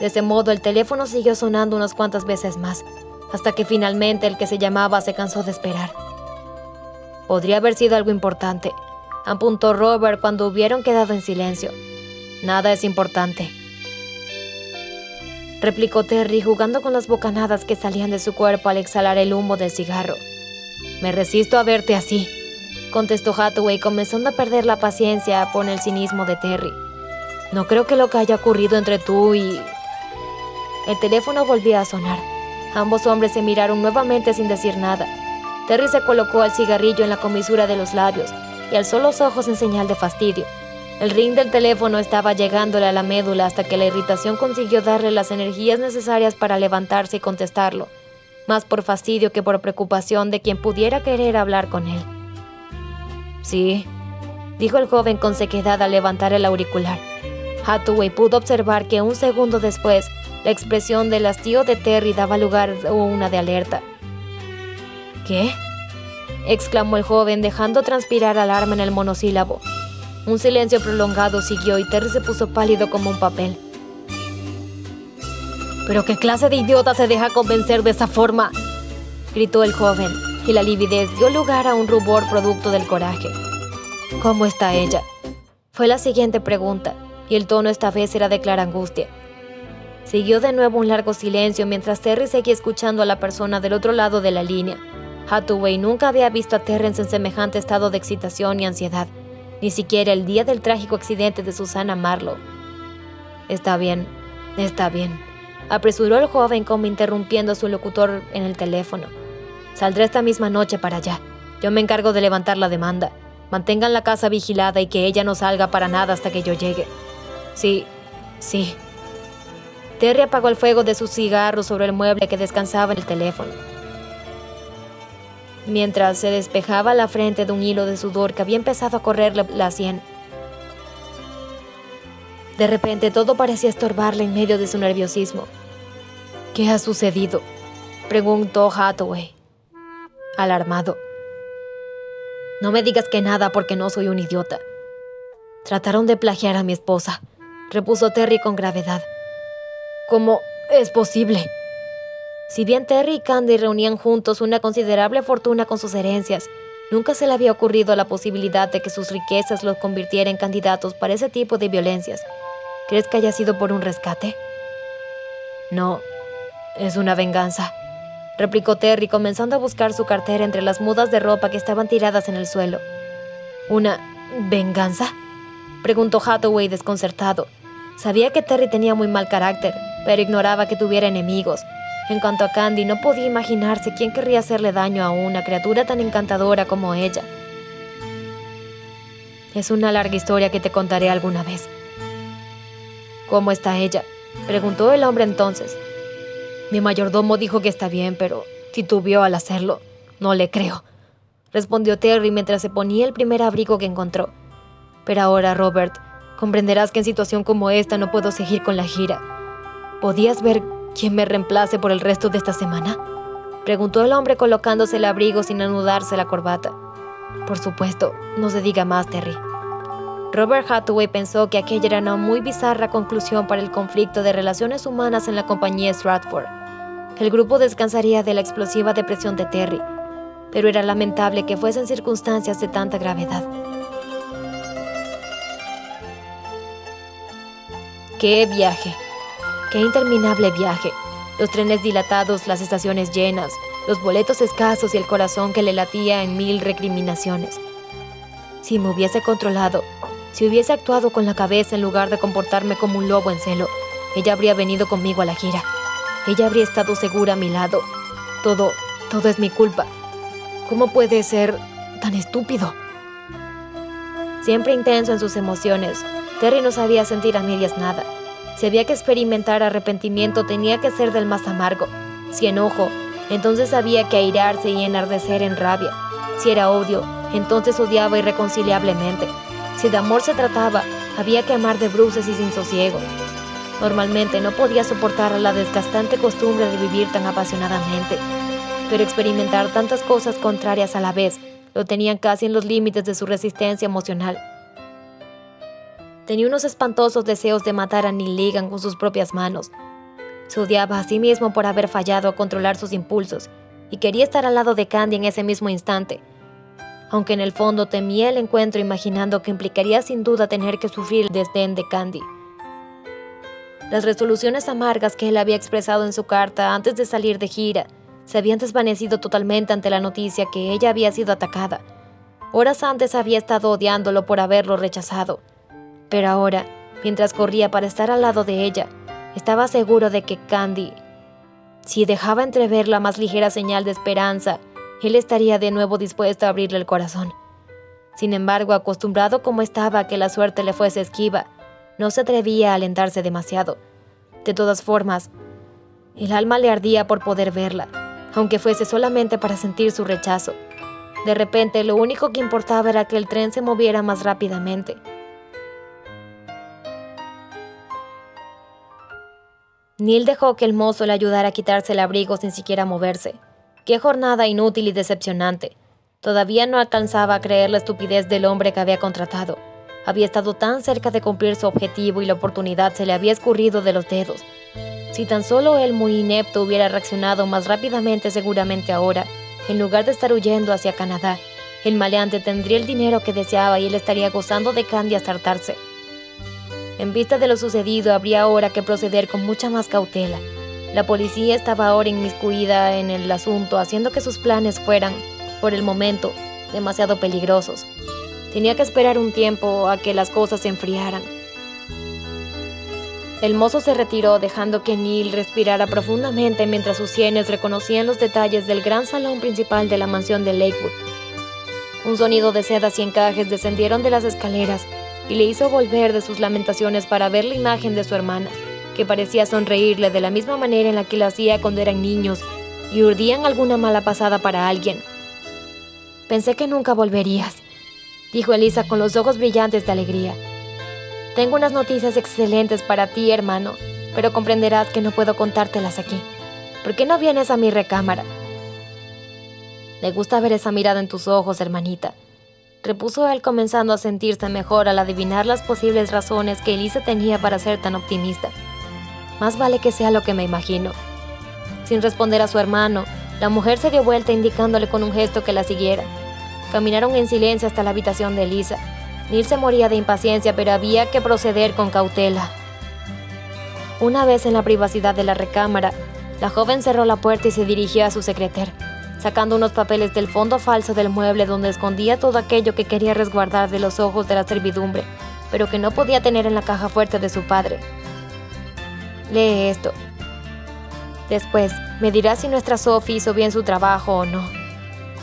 De ese modo, el teléfono siguió sonando unas cuantas veces más, hasta que finalmente el que se llamaba se cansó de esperar. Podría haber sido algo importante, apuntó Robert cuando hubieron quedado en silencio. Nada es importante, replicó Terry, jugando con las bocanadas que salían de su cuerpo al exhalar el humo del cigarro.
Me resisto a verte así, contestó Hathaway, comenzando a perder la paciencia por el cinismo de Terry. No creo que lo que haya ocurrido entre tú y... El teléfono volvía a sonar. Ambos hombres se miraron nuevamente sin decir nada. Terry se colocó el cigarrillo en la comisura de los labios y alzó los ojos en señal de fastidio. El ring del teléfono estaba llegándole a la médula hasta que la irritación consiguió darle las energías necesarias para levantarse y contestarlo, más por fastidio que por preocupación de quien pudiera querer hablar con él. Sí, dijo el joven con sequedad al levantar el auricular. Hathaway pudo observar que un segundo después, la expresión del hastío de Terry daba lugar a una de alerta. ¿Qué?, exclamó el joven, dejando transpirar alarma en el monosílabo. Un silencio prolongado siguió y Terry se puso pálido como un papel. ¿Pero qué clase de idiota se deja convencer de esa forma?, gritó el joven, y la lividez dio lugar a un rubor producto del coraje. ¿Cómo está ella?, fue la siguiente pregunta, y el tono esta vez era de clara angustia. Siguió de nuevo un largo silencio mientras Terry seguía escuchando a la persona del otro lado de la línea. Hathaway nunca había visto a Terrence en semejante estado de excitación y ansiedad, ni siquiera el día del trágico accidente de Susana Marlowe. Está bien, apresuró el joven como interrumpiendo a su locutor en el teléfono. Saldré esta misma noche para allá. Yo me encargo de levantar la demanda. Mantengan la casa vigilada y que ella no salga para nada hasta que yo llegue. Sí. Terry apagó el fuego de su cigarro sobre el mueble que descansaba en el teléfono, mientras se despejaba la frente de un hilo de sudor que había empezado a correrle la sien. De repente todo parecía estorbarle en medio de su nerviosismo. ¿Qué ha sucedido?, preguntó Hathaway, alarmado. No me digas que nada porque no soy un idiota. Trataron de plagiar a mi esposa, repuso Terry con gravedad. ¿Cómo es posible? Si bien Terry y Candy reunían juntos una considerable fortuna con sus herencias, nunca se le había ocurrido la posibilidad de que sus riquezas los convirtieran en candidatos para ese tipo de violencias. ¿Crees que haya sido por un rescate? No, es una venganza, replicó Terry, comenzando a buscar su cartera entre las mudas de ropa que estaban tiradas en el suelo. ¿Una venganza?, preguntó Hathaway desconcertado. Sabía que Terry tenía muy mal carácter, pero ignoraba que tuviera enemigos. En cuanto a Candy, no podía imaginarse quién querría hacerle daño a una criatura tan encantadora como ella. Es una larga historia que te contaré alguna vez. ¿Cómo está ella?, preguntó el hombre entonces. Mi mayordomo dijo que está bien, pero titubeó al hacerlo. No le creo, respondió Terry mientras se ponía el primer abrigo que encontró. Pero ahora, Robert, comprenderás que en situación como esta no puedo seguir con la gira. ¿Podías ver quién me reemplace por el resto de esta semana?, preguntó el hombre colocándose el abrigo sin anudarse la corbata. Por supuesto, no se diga más, Terry. Robert Hathaway pensó que aquella era una muy bizarra conclusión para el conflicto de relaciones humanas en la compañía Stratford. El grupo descansaría de la explosiva depresión de Terry, pero era lamentable que fuesen circunstancias de tanta gravedad. ¡Qué viaje! ¡Qué interminable viaje! Los trenes dilatados, las estaciones llenas, los boletos escasos y el corazón que le latía en 1000 recriminaciones. Si me hubiese controlado, si hubiese actuado con la cabeza en lugar de comportarme como un lobo en celo, ella habría venido conmigo a la gira. Ella habría estado segura a mi lado. Todo es mi culpa. ¿Cómo puede ser tan estúpido? Siempre intenso en sus emociones, Terry no sabía sentir a medias nada. Si había que experimentar arrepentimiento, tenía que ser del más amargo. Si enojo, entonces había que airarse y enardecer en rabia. Si era odio, entonces odiaba irreconciliablemente. Si de amor se trataba, había que amar de bruces y sin sosiego. Normalmente no podía soportar la desgastante costumbre de vivir tan apasionadamente, pero experimentar tantas cosas contrarias a la vez lo tenían casi en los límites de su resistencia emocional. Tenía unos espantosos deseos de matar a Neil Ligan con sus propias manos. Se odiaba a sí mismo por haber fallado a controlar sus impulsos y quería estar al lado de Candy en ese mismo instante, aunque en el fondo temía el encuentro, imaginando que implicaría sin duda tener que sufrir el desdén de Candy. Las resoluciones amargas que él había expresado en su carta antes de salir de gira
se habían desvanecido totalmente ante la noticia que ella había sido atacada. Horas antes había estado odiándolo por haberlo rechazado, pero ahora, mientras corría para estar al lado de ella, estaba seguro de que Candy, si dejaba entrever la más ligera señal de esperanza, él estaría de nuevo dispuesto a abrirle el corazón. Sin embargo, acostumbrado como estaba a que la suerte le fuese esquiva, no se atrevía a alentarse demasiado. De todas formas, el alma le ardía por poder verla, aunque fuese solamente para sentir su rechazo. De repente, lo único que importaba era que el tren se moviera más rápidamente. Neil dejó que el mozo le ayudara a quitarse el abrigo sin siquiera moverse. ¡Qué jornada inútil y decepcionante! Todavía no alcanzaba a creer la estupidez del hombre que había contratado. Había estado tan cerca de cumplir su objetivo y la oportunidad se le había escurrido de los dedos. Si tan solo él, muy inepto, hubiera reaccionado más rápidamente, seguramente ahora, en lugar de estar huyendo hacia Canadá, el maleante tendría el dinero que deseaba y él estaría gozando de Candy hasta hartarse. En vista de lo sucedido, habría ahora que proceder con mucha más cautela. La policía estaba ahora inmiscuida en el asunto, haciendo que sus planes fueran, por el momento, demasiado peligrosos. Tenía que esperar un tiempo a que las cosas se enfriaran. El mozo se retiró, dejando que Neil respirara profundamente mientras sus sienes reconocían los detalles del gran salón principal de la mansión de Lakewood. Un sonido de sedas y encajes descendieron de las escaleras y le hizo volver de sus lamentaciones para ver la imagen de su hermana, que parecía sonreírle de la misma manera en la que lo hacía cuando eran niños y urdían alguna mala pasada para alguien. «Pensé que nunca volverías», dijo Elisa con los ojos brillantes de alegría. «Tengo unas noticias excelentes para ti, hermano, pero comprenderás que no puedo contártelas aquí. ¿Por qué no vienes a mi recámara?» «Me gusta ver esa mirada en tus ojos, hermanita», repuso él, comenzando a sentirse mejor al adivinar las posibles razones que Elisa tenía para ser tan optimista. «Más vale que sea lo que me imagino». Sin responder a su hermano, la mujer se dio vuelta indicándole con un gesto que la siguiera. Caminaron en silencio hasta la habitación de Elisa. Neil se moría de impaciencia, pero había que proceder con cautela. Una vez en la privacidad de la recámara, la joven cerró la puerta y se dirigió a su secretario, sacando unos papeles del fondo falso del mueble donde escondía todo aquello que quería resguardar de los ojos de la servidumbre, pero que no podía tener en la caja fuerte de su padre. «Lee esto. Después, me dirás si nuestra Sophie hizo bien su trabajo o no»,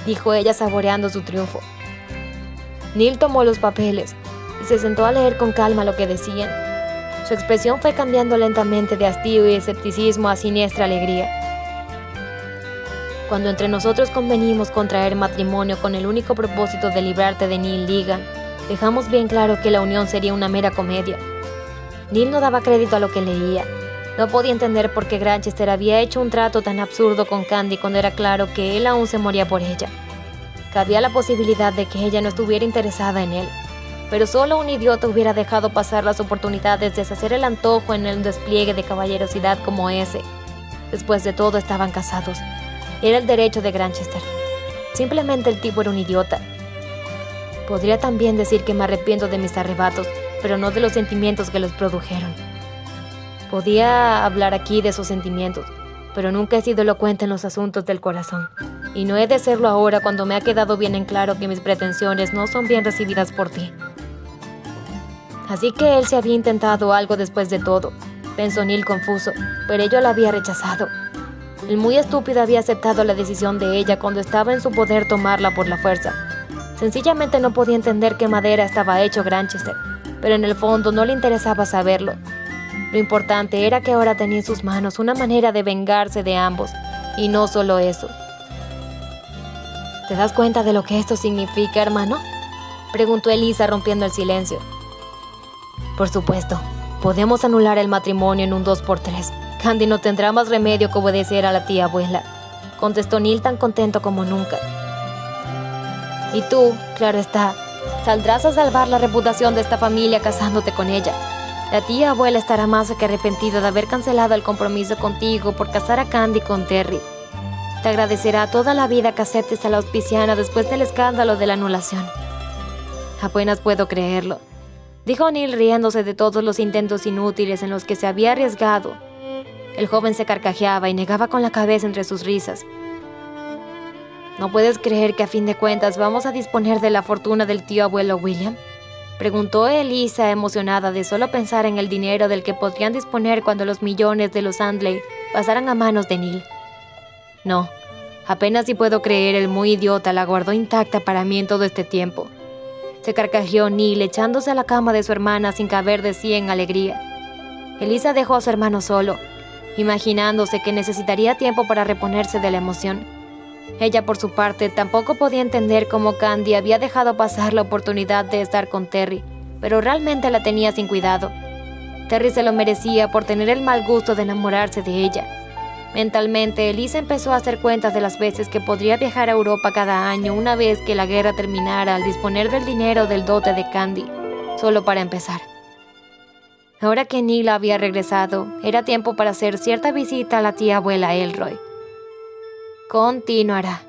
dijo ella saboreando su triunfo. Neil tomó los papeles y se sentó a leer con calma lo que decían. Su expresión fue cambiando lentamente de hastío y escepticismo a siniestra alegría. «Cuando entre nosotros convenimos contraer matrimonio con el único propósito de librarte de Neil Ligan, dejamos bien claro que la unión sería una mera comedia». Neil no daba crédito a lo que leía. No podía entender por qué Granchester había hecho un trato tan absurdo con Candy cuando era claro que él aún se moría por ella. Cabía la posibilidad de que ella no estuviera interesada en él, pero solo un idiota hubiera dejado pasar las oportunidades de deshacer el antojo en un despliegue de caballerosidad como ese. Después de todo, estaban casados. Era el derecho de Granchester. Simplemente el tipo era un idiota. Podría también decir que me arrepiento de mis arrebatos, pero no de los sentimientos que los produjeron. Podía hablar aquí de esos sentimientos, pero nunca he sido elocuente en los asuntos del corazón. Y no he de serlo ahora cuando me ha quedado bien en claro que mis pretensiones no son bien recibidas por ti. Así que él se había intentado algo después de todo, pensó Neil confuso, pero ella lo había rechazado. El muy estúpido había aceptado la decisión de ella cuando estaba en su poder tomarla por la fuerza. Sencillamente no podía entender qué madera estaba hecho Granchester, pero en el fondo no le interesaba saberlo. Lo importante era que ahora tenía en sus manos una manera de vengarse de ambos, y no solo eso. ¿Te das cuenta de lo que esto significa, hermano?, preguntó Elisa, rompiendo el silencio. Por supuesto, podemos anular el matrimonio en un 2x3. Candy no tendrá más remedio que obedecer a la tía abuela, contestó Neil tan contento como nunca. Y tú, claro está, saldrás a salvar la reputación de esta familia casándote con ella. La tía abuela estará más que arrepentida de haber cancelado el compromiso contigo por casar a Candy con Terry. Te agradecerá toda la vida que aceptes a la auspiciana después del escándalo de la anulación. Apenas puedo creerlo, dijo Neil, riéndose de todos los intentos inútiles en los que se había arriesgado. El joven se carcajeaba y negaba con la cabeza entre sus risas.
¿No puedes creer que a fin de cuentas vamos a disponer de la fortuna del tío abuelo William?, preguntó Elisa, emocionada de solo pensar en el dinero del que podrían disponer cuando los millones de los Andley pasaran a manos de Neil. No, apenas si puedo creer, el muy idiota la guardó intacta para mí en todo este tiempo. Se carcajeó Neil echándose a la cama de su hermana sin caber de sí en alegría. Elisa dejó a su hermano solo, imaginándose que necesitaría tiempo para reponerse de la emoción. Ella, por su parte, tampoco podía entender cómo Candy había dejado pasar la oportunidad de estar con Terry, pero realmente la tenía sin cuidado. Terry se lo merecía por tener el mal gusto de enamorarse de ella. Mentalmente, Elisa empezó a hacer cuentas de las veces que podría viajar a Europa cada año una vez que la guerra terminara al disponer del dinero del dote de Candy, solo para empezar. Ahora que Neil había regresado, era tiempo para hacer cierta visita a la tía abuela Elroy. Continuará.